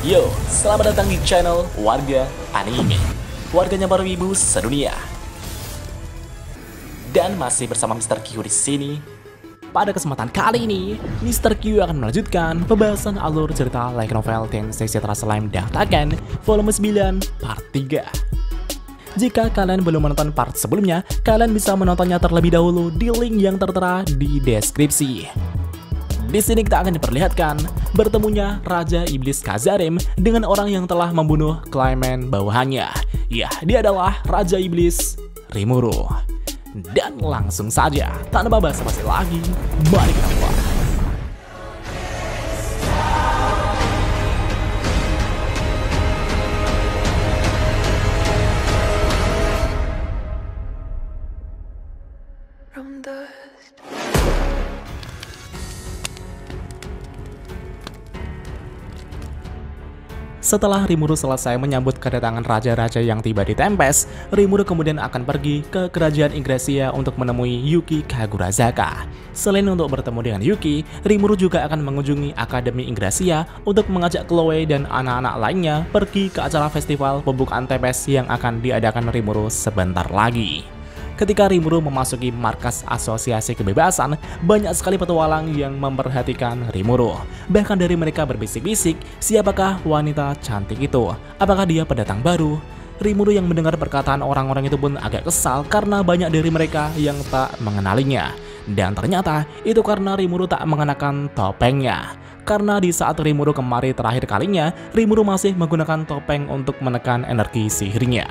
Yo, selamat datang di channel Warga Anime, warganya para wibu sedunia. Dan masih bersama Mr. Q di sini. Pada kesempatan kali ini, Mr. Q akan melanjutkan pembahasan alur cerita light novel Tensei Citra Slime Dataken volume 9 part 3. Jika kalian belum menonton part sebelumnya, kalian bisa menontonnya terlebih dahulu di link yang tertera di deskripsi. Di sini kita akan diperlihatkan bertemunya Raja Iblis Kazarem dengan orang yang telah membunuh klaimen bawahannya. Ya, dia adalah Raja Iblis Rimuru. Dan langsung saja, tanpa basa-basi lagi, mari kita mulai. Setelah Rimuru selesai menyambut kedatangan raja-raja yang tiba di Tempest, Rimuru kemudian akan pergi ke kerajaan Yggdrasil untuk menemui Yuki Kagurazaka. Selain untuk bertemu dengan Yuki, Rimuru juga akan mengunjungi Akademi Yggdrasil untuk mengajak Chloe dan anak-anak lainnya pergi ke acara festival pembukaan Tempest yang akan diadakan Rimuru sebentar lagi. Ketika Rimuru memasuki markas Asosiasi Kebebasan, banyak sekali petualang yang memperhatikan Rimuru. Bahkan dari mereka berbisik-bisik, siapakah wanita cantik itu? Apakah dia pendatang baru? Rimuru yang mendengar perkataan orang-orang itu pun agak kesal karena banyak dari mereka yang tak mengenalinya. Dan ternyata itu karena Rimuru tak mengenakan topengnya. Karena di saat Rimuru kemari terakhir kalinya, Rimuru masih menggunakan topeng untuk menekan energi sihirnya.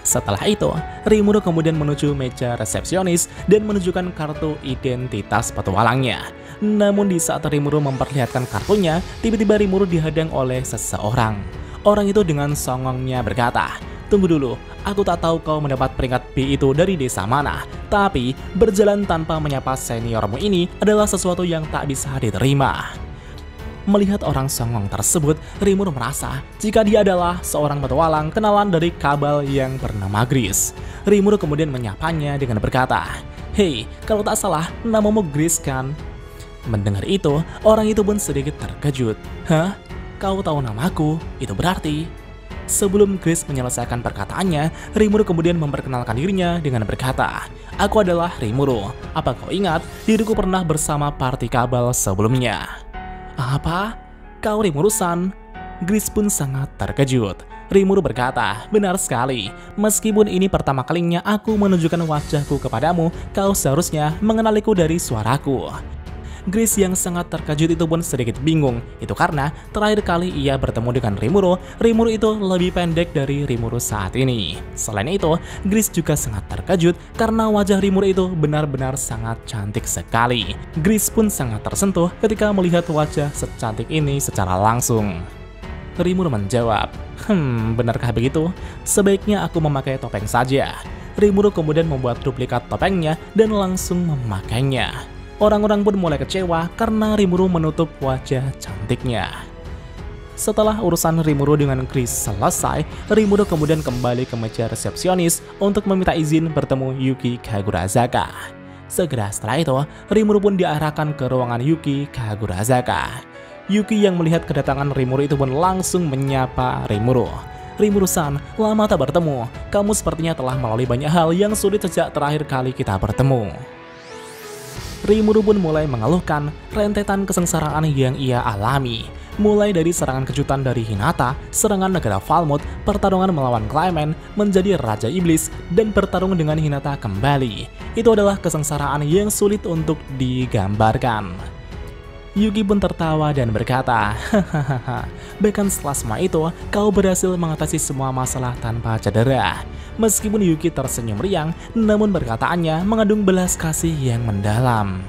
Setelah itu, Rimuru kemudian menuju meja resepsionis dan menunjukkan kartu identitas petualangnya. Namun di saat Rimuru memperlihatkan kartunya, tiba-tiba Rimuru dihadang oleh seseorang. Orang itu dengan songongnya berkata, "Tunggu dulu, aku tak tahu kau mendapat peringkat B itu dari desa mana. Tapi, berjalan tanpa menyapa seniormu ini adalah sesuatu yang tak bisa diterima." Melihat orang songong tersebut, Rimuru merasa jika dia adalah seorang petualang kenalan dari Kabal yang bernama Gris. Rimuru kemudian menyapanya dengan berkata, "Hei, kalau tak salah, namamu Gris kan?" Mendengar itu, orang itu pun sedikit terkejut. "Hah? Kau tahu namaku? Itu berarti..." Sebelum Gris menyelesaikan perkataannya, Rimuru kemudian memperkenalkan dirinya dengan berkata, "Aku adalah Rimuru. Apa kau ingat, diriku pernah bersama party Kabal sebelumnya?" "Apa? Kau Rimuru-san?" Gris pun sangat terkejut. Rimuru berkata, "Benar sekali. Meskipun ini pertama kalinya aku menunjukkan wajahku kepadamu, kau seharusnya mengenaliku dari suaraku." Gris yang sangat terkejut itu pun sedikit bingung. Itu karena terakhir kali ia bertemu dengan Rimuru, Rimuru itu lebih pendek dari Rimuru saat ini. Selain itu, Gris juga sangat terkejut karena wajah Rimuru itu benar-benar sangat cantik sekali. Gris pun sangat tersentuh ketika melihat wajah secantik ini secara langsung. Rimuru menjawab, benarkah begitu? Sebaiknya aku memakai topeng saja." Rimuru kemudian membuat duplikat topengnya dan langsung memakainya. Orang-orang pun mulai kecewa karena Rimuru menutup wajah cantiknya. Setelah urusan Rimuru dengan Gris selesai, Rimuru kemudian kembali ke meja resepsionis untuk meminta izin bertemu Yuki Kagurazaka. Segera setelah itu, Rimuru pun diarahkan ke ruangan Yuki Kagurazaka. Yuki yang melihat kedatangan Rimuru itu pun langsung menyapa Rimuru. "Rimuru-san, lama tak bertemu. Kamu sepertinya telah melalui banyak hal yang sulit sejak terakhir kali kita bertemu." Rimuru pun mulai mengeluhkan rentetan kesengsaraan yang ia alami. Mulai dari serangan kejutan dari Hinata, serangan negara Falmouth, pertarungan melawan Clayman, menjadi Raja Iblis, dan bertarung dengan Hinata kembali. Itu adalah kesengsaraan yang sulit untuk digambarkan. Yuki pun tertawa dan berkata, "Hahaha, bahkan setelah semua itu, kau berhasil mengatasi semua masalah tanpa cedera." Meskipun Yuki tersenyum riang, namun perkataannya mengandung belas kasih yang mendalam.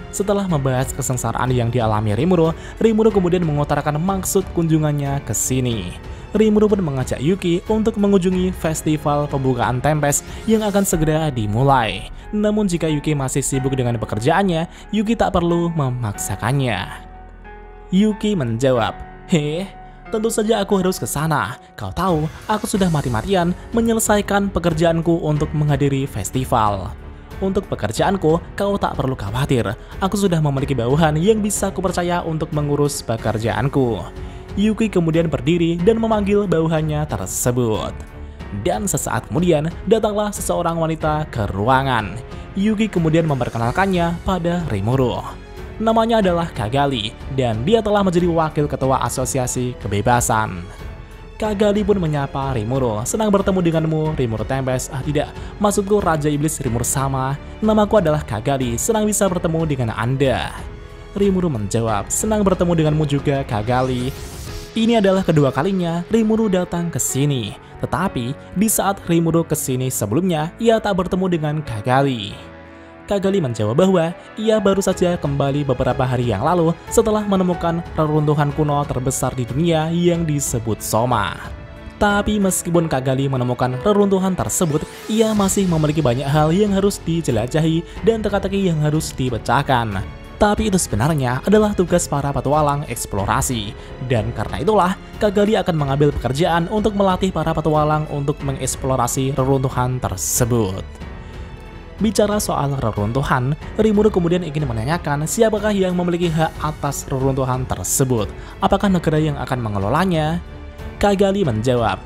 Setelah membahas kesengsaraan yang dialami Rimuru, Rimuru kemudian mengutarakan maksud kunjungannya ke sini. Rimuru pun mengajak Yuki untuk mengunjungi festival pembukaan Tempest yang akan segera dimulai. Namun jika Yuki masih sibuk dengan pekerjaannya, Yuki tak perlu memaksakannya. Yuki menjawab, "Tentu saja aku harus ke sana. Kau tahu, aku sudah mati-matian menyelesaikan pekerjaanku untuk menghadiri festival. Untuk pekerjaanku, kau tak perlu khawatir. Aku sudah memiliki bawahan yang bisa kupercaya untuk mengurus pekerjaanku." Yuki kemudian berdiri dan memanggil bawahannya tersebut. Dan sesaat kemudian datanglah seseorang wanita ke ruangan. Yuki kemudian memperkenalkannya pada Rimuru. Namanya adalah Kagali dan dia telah menjadi wakil ketua asosiasi kebebasan. Kagali pun menyapa Rimuru. Senang bertemu denganmu, Rimuru Tempest. Tidak, maksudku Raja Iblis Rimuru sama. Namaku adalah Kagali, senang bisa bertemu dengan Anda. Rimuru menjawab, senang bertemu denganmu juga, Kagali. Ini adalah kedua kalinya Rimuru datang ke sini. Tetapi, di saat Rimuru ke sini sebelumnya, ia tak bertemu dengan Kagali. Kagali menjawab bahwa ia baru saja kembali beberapa hari yang lalu setelah menemukan reruntuhan kuno terbesar di dunia yang disebut Soma. Tapi meskipun Kagali menemukan reruntuhan tersebut, ia masih memiliki banyak hal yang harus dijelajahi dan teka-teki yang harus dipecahkan. Tapi itu sebenarnya adalah tugas para petualang eksplorasi. Dan karena itulah, Kagali akan mengambil pekerjaan untuk melatih para petualang untuk mengeksplorasi reruntuhan tersebut. Bicara soal reruntuhan, Rimuru kemudian ingin menanyakan siapakah yang memiliki hak atas reruntuhan tersebut. Apakah negara yang akan mengelolanya? Kagali menjawab,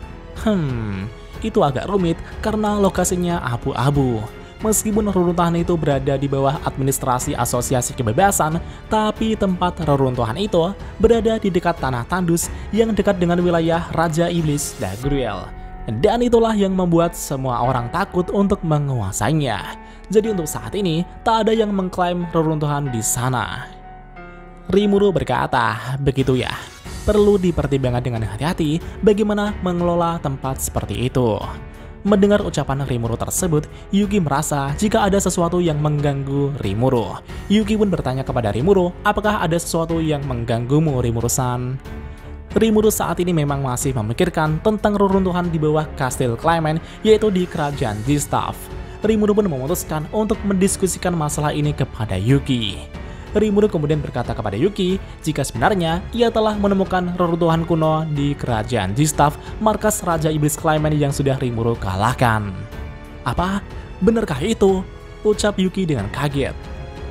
itu agak rumit karena lokasinya abu-abu. Meskipun reruntuhan itu berada di bawah administrasi asosiasi kebebasan, tapi tempat reruntuhan itu berada di dekat tanah tandus yang dekat dengan wilayah Raja Iblis Dagruel. Dan itulah yang membuat semua orang takut untuk menguasainya. Jadi untuk saat ini, tak ada yang mengklaim reruntuhan di sana. Rimuru berkata, begitu ya. Perlu dipertimbangkan dengan hati-hati bagaimana mengelola tempat seperti itu. Mendengar ucapan Rimuru tersebut, Yuki merasa jika ada sesuatu yang mengganggu Rimuru. Yuki pun bertanya kepada Rimuru, apakah ada sesuatu yang mengganggumu, Rimuru-san? Rimuru saat ini memang masih memikirkan tentang reruntuhan di bawah Kastil Clement, yaitu di kerajaan Distaff. Rimuru pun memutuskan untuk mendiskusikan masalah ini kepada Yuki. Rimuru kemudian berkata kepada Yuki jika sebenarnya ia telah menemukan reruntuhan kuno di kerajaan Distaff, markas Raja Iblis Clement yang sudah Rimuru kalahkan. Apa? Benarkah itu? Ucap Yuki dengan kaget.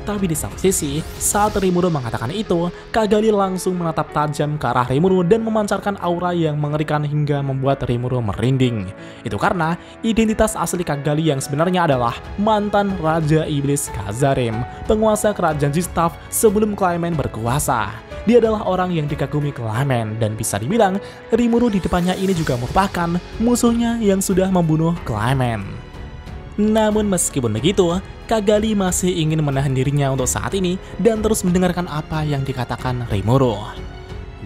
Tapi di satu sisi, saat Rimuru mengatakan itu, Kagali langsung menatap tajam ke arah Rimuru dan memancarkan aura yang mengerikan hingga membuat Rimuru merinding. Itu karena identitas asli Kagali yang sebenarnya adalah mantan Raja Iblis Kazarim, penguasa kerajaan Distaff sebelum Clement berkuasa. Dia adalah orang yang dikagumi Clement dan bisa dibilang Rimuru di depannya ini juga merupakan musuhnya yang sudah membunuh Clement. Namun meskipun begitu, Kagali masih ingin menahan dirinya untuk saat ini dan terus mendengarkan apa yang dikatakan Rimuru.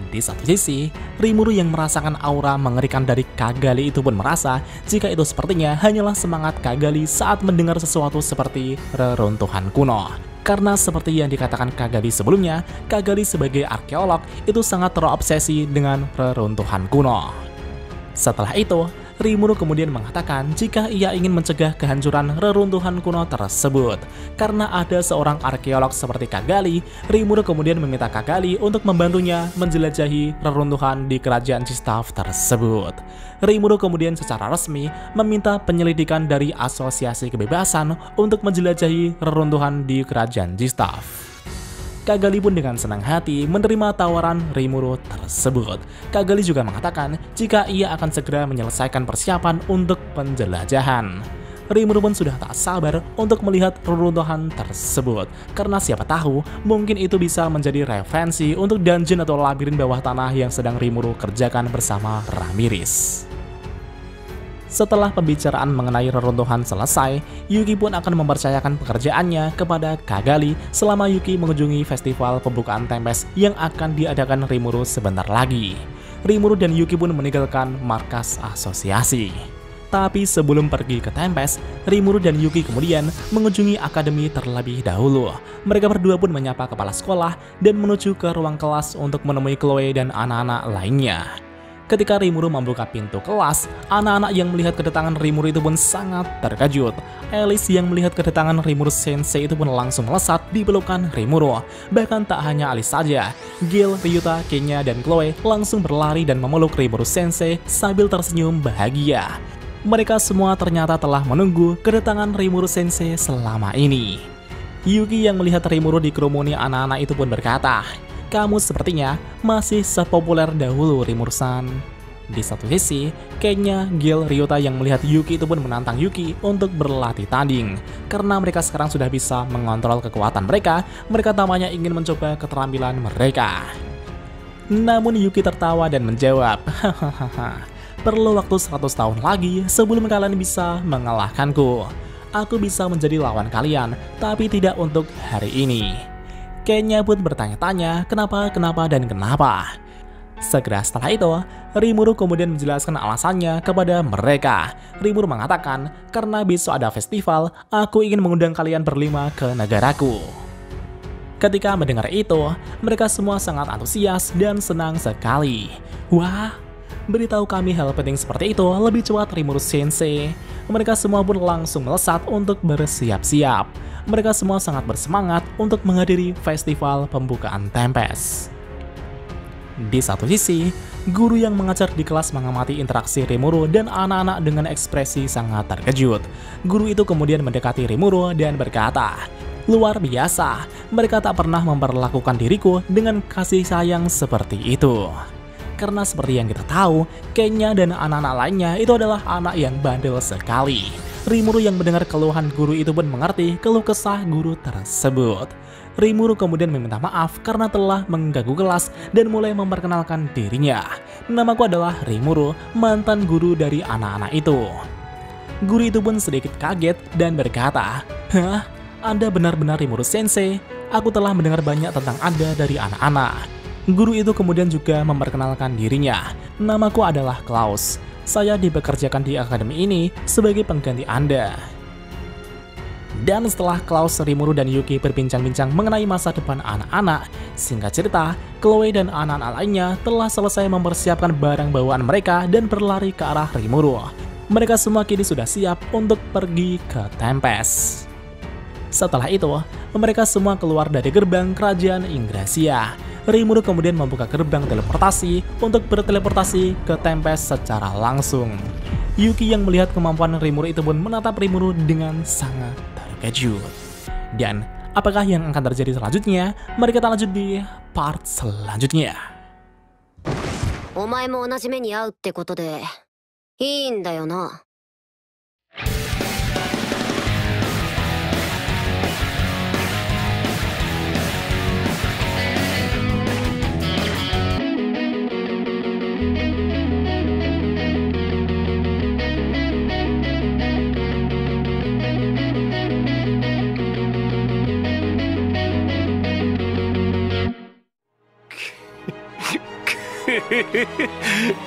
Di satu sisi, Rimuru yang merasakan aura mengerikan dari Kagali itu pun merasa jika itu sepertinya hanyalah semangat Kagali saat mendengar sesuatu seperti reruntuhan kuno. Karena seperti yang dikatakan Kagali sebelumnya, Kagali sebagai arkeolog itu sangat terobsesi dengan reruntuhan kuno. Setelah itu, Rimuru kemudian mengatakan jika ia ingin mencegah kehancuran reruntuhan kuno tersebut. Karena ada seorang arkeolog seperti Kagali, Rimuru kemudian meminta Kagali untuk membantunya menjelajahi reruntuhan di kerajaan Distaff tersebut. Rimuru kemudian secara resmi meminta penyelidikan dari Asosiasi Kebebasan untuk menjelajahi reruntuhan di kerajaan Distaff. Kagali pun dengan senang hati menerima tawaran Rimuru tersebut. Kagali juga mengatakan jika ia akan segera menyelesaikan persiapan untuk penjelajahan. Rimuru pun sudah tak sabar untuk melihat reruntuhan tersebut, karena siapa tahu mungkin itu bisa menjadi referensi untuk dungeon atau labirin bawah tanah yang sedang Rimuru kerjakan bersama Ramirez. Setelah pembicaraan mengenai reruntuhan selesai, Yuki pun akan mempercayakan pekerjaannya kepada Kagali selama Yuki mengunjungi festival pembukaan Tempest yang akan diadakan Rimuru sebentar lagi. Rimuru dan Yuki pun meninggalkan markas asosiasi. Tapi sebelum pergi ke Tempest, Rimuru dan Yuki kemudian mengunjungi akademi terlebih dahulu. Mereka berdua pun menyapa kepala sekolah dan menuju ke ruang kelas untuk menemui Chloe dan anak-anak lainnya. Ketika Rimuru membuka pintu kelas, anak-anak yang melihat kedatangan Rimuru itu pun sangat terkejut. Alice yang melihat kedatangan Rimuru Sensei itu pun langsung melesat di pelukan Rimuru. Bahkan tak hanya Alice saja, Gil, Ryuta, Kenya, dan Chloe langsung berlari dan memeluk Rimuru Sensei sambil tersenyum bahagia. Mereka semua ternyata telah menunggu kedatangan Rimuru Sensei selama ini. Yuki yang melihat Rimuru dikerumuni anak-anak itu pun berkata, kamu sepertinya masih sepopuler dahulu, Rimuru-san. Di satu sisi, kayaknya Gil Ryota yang melihat Yuki itu pun menantang Yuki untuk berlatih tanding. Karena mereka sekarang sudah bisa mengontrol kekuatan mereka, mereka tampaknya ingin mencoba keterampilan mereka. Namun Yuki tertawa dan menjawab, hahaha, perlu waktu 100 tahun lagi sebelum kalian bisa mengalahkanku. Aku bisa menjadi lawan kalian, tapi tidak untuk hari ini. Kenya pun bertanya-tanya kenapa, dan kenapa. Segera setelah itu, Rimuru kemudian menjelaskan alasannya kepada mereka. Rimuru mengatakan, karena besok ada festival, aku ingin mengundang kalian berlima ke negaraku. Ketika mendengar itu, mereka semua sangat antusias dan senang sekali. Wah, beritahu kami hal penting seperti itu lebih cepat, Rimuru Sensei. Mereka semua pun langsung melesat untuk bersiap-siap. Mereka semua sangat bersemangat untuk menghadiri festival pembukaan Tempest. Di satu sisi, guru yang mengajar di kelas mengamati interaksi Rimuru dan anak-anak dengan ekspresi sangat terkejut. Guru itu kemudian mendekati Rimuru dan berkata, luar biasa, mereka tak pernah memperlakukan diriku dengan kasih sayang seperti itu. Karena seperti yang kita tahu, Kenya dan anak-anak lainnya itu adalah anak yang bandel sekali. Rimuru yang mendengar keluhan guru itu pun mengerti keluh kesah guru tersebut. Rimuru kemudian meminta maaf karena telah mengganggu kelas dan mulai memperkenalkan dirinya. Namaku adalah Rimuru, mantan guru dari anak-anak itu. Guru itu pun sedikit kaget dan berkata, hah? Anda benar-benar Rimuru Sensei? Aku telah mendengar banyak tentang Anda dari anak-anak. Guru itu kemudian juga memperkenalkan dirinya. Namaku adalah Klaus. Saya dipekerjakan di akademi ini sebagai pengganti Anda. Dan setelah Klaus, Rimuru, dan Yuki berbincang-bincang mengenai masa depan anak-anak, singkat cerita, Chloe dan anak-anak lainnya telah selesai mempersiapkan barang bawaan mereka dan berlari ke arah Rimuru. Mereka semua kini sudah siap untuk pergi ke Tempest. Setelah itu, mereka semua keluar dari gerbang kerajaan Ingrasia. Rimuru kemudian membuka gerbang teleportasi untuk berteleportasi ke Tempest secara langsung. Yuki yang melihat kemampuan Rimuru itu pun menatap Rimuru dengan sangat terkejut. Dan apakah yang akan terjadi selanjutnya? Mari kita lanjut di part selanjutnya. Omae mo onaji me ni aau tte koto de ii n da yo na.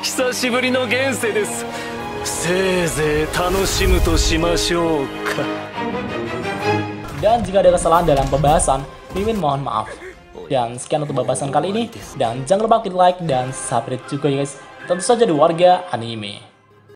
久しぶりの現世です。せいぜい楽しむとしましょうか。 Dan jika ada kesalahan dalam pembahasan, Mimin mohon maaf. Dan sekian untuk pembahasan kali ini. Dan jangan lupa klik like dan subscribe juga ya guys. Tentu saja di Warga Anime.